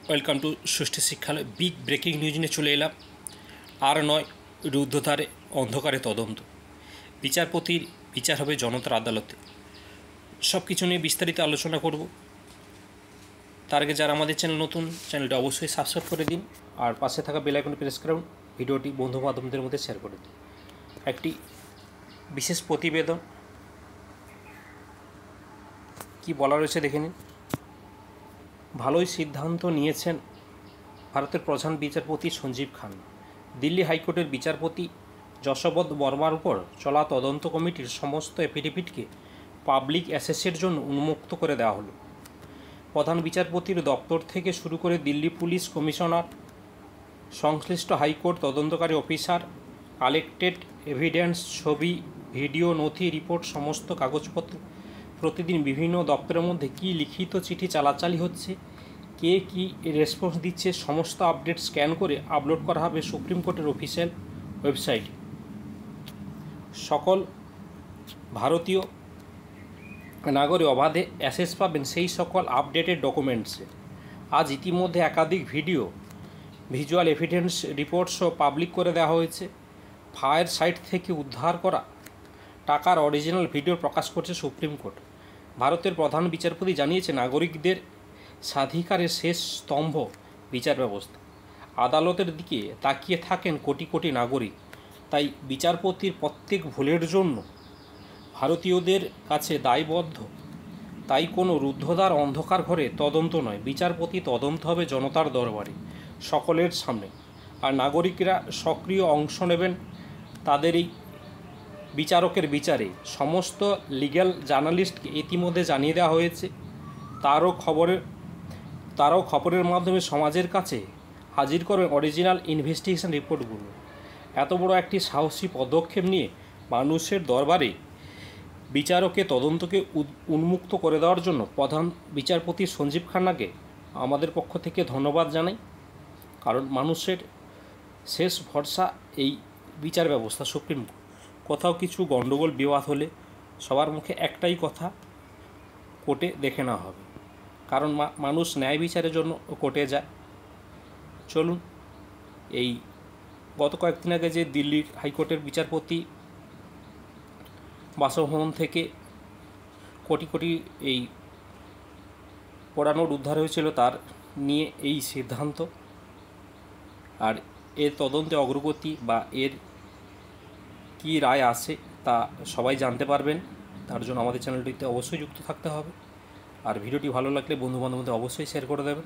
Welcome to সুষ্ঠু শিক্ষালয়। Big breaking news নিয়ে চলে এলাম। আর নয়, রুদ্ধদ্বারে অন্ধকারে তদন্ত, বিচারপতির বিচার হবে জনতার আদালতে। সব কিছু নিয়ে বিস্তারিত আলোচনা করব। তার আগে যারা আমাদের চ্যানেল নতুন, চ্যানেলটা অবশ্যই সাবস্ক্রাইব করে দিন, আর পাশে থাকা বেল আইকনে প্রেস করুন। ভিডিওটি বন্ধু বান্ধবদের মধ্যে শেয়ার করে দিন। একটি বিশেষ প্রতিবেদন কি বলা রয়েছে দেখে নিন। ভালোই সিদ্ধান্ত নিয়েছেন ভারতের প্রধান বিচারপতি সঞ্জীব খান্না। দিল্লি হাইকোর্টের বিচারপতি যশবন্ত বর্মার উপর চলা তদন্ত কমিটির সমস্ত এফিডেভিটকে পাবলিক অ্যাসেসের জন্য উন্মুক্ত করে দেওয়া হলো। প্রধান বিচারপতির দপ্তর থেকে শুরু করে দিল্লি পুলিশ কমিশনার, সংশ্লিষ্ট হাইকোর্ট তদন্তকারী অফিসার, কালেক্টেড এভিডেন্স, ছবি, ভিডিও, নথি, রিপোর্ট, সমস্ত কাগজপত্র, প্রতিদিন বিভিন্ন দপ্তরের মধ্যে কী লিখিত চিঠি চালাচালি হচ্ছে, কে কী রেসপন্স দিচ্ছে, সমস্ত আপডেট স্ক্যান করে আপলোড করা হবে সুপ্রিম কোর্টের অফিসিয়াল ওয়েবসাইটে। সকল ভারতীয় নাগরিক অবাধে অ্যাক্সেস পাবেন সেই সকল আপডেটেড ডকুমেন্টসে। আজ ইতিমধ্যে একাধিক ভিজুয়াল এভিডেন্স রিপোর্টসও পাবলিক করে দেওয়া হয়েছে। ফায়ার সাইট থেকে উদ্ধার করা টাকার অরিজিনাল ভিডিও প্রকাশ করছে সুপ্রিম কোর্ট। ভারতের প্রধান বিচারপতি জানিয়েছে, নাগরিকদের স্বাধিকারের শেষ স্তম্ভ বিচার ব্যবস্থা। আদালতের দিকে তাকিয়ে থাকেন কোটি কোটি নাগরিক। তাই বিচারপতির প্রত্যেক ভুলের জন্য ভারতীয়দের কাছে দায়বদ্ধ। তাই কোনো রুদ্ধদ্বার অন্ধকার ঘরে তদন্ত নয়, বিচারপতি তদন্ত হবে জনতার দরবারে, সকলের সামনে। আর নাগরিকরা সক্রিয় অংশ নেবেন তাদের এই বিচারকের বিচারে। সমস্ত লিগ্যাল জার্নালিস্টকে ইতিমধ্যে জানিয়ে দেওয়া হয়েছে। তারাও খবরের মাধ্যমে সমাজের কাছে হাজির করবেন অরিজিনাল ইনভেস্টিগেশন রিপোর্টগুলো। এত বড় একটি সাহসী পদক্ষেপ নিয়ে মানুষের দরবারে বিচারকের তদন্তকে উন্মুক্ত করে দেওয়ার জন্য প্রধান বিচারপতি সঞ্জীব খান্নাকে আমাদের পক্ষ থেকে ধন্যবাদ জানাই। কারণ মানুষের শেষ ভরসা এই বিচার ব্যবস্থা, সুপ্রিম কোর্ট। কোথাও কিছু গণ্ডগোল বিবাদ হলে সবার মুখে একটাই কথা, কোর্টে দেখে নেওয়া হবে। কারণ মানুষ ন্যায় বিচারের জন্য কোর্টে যায়। চলুন, এই গত কয়েকদিন আগে যে দিল্লির হাইকোর্টের বিচারপতি বাসভবন থেকে কোটি কোটি এই পোড়া নোট উদ্ধার হয়েছিল, তার নিয়ে এই সিদ্ধান্ত। আর এর তদন্তে অগ্রগতি বা এর কী রায় আসে তা সবাই জানতে পারবেন। তার জন্য আমাদের চ্যানেলটিতে অবশ্যই যুক্ত থাকতে হবে। আর ভিডিওটি ভালো লাগলে বন্ধুবান্ধবদের অবশ্যই শেয়ার করে দেবেন।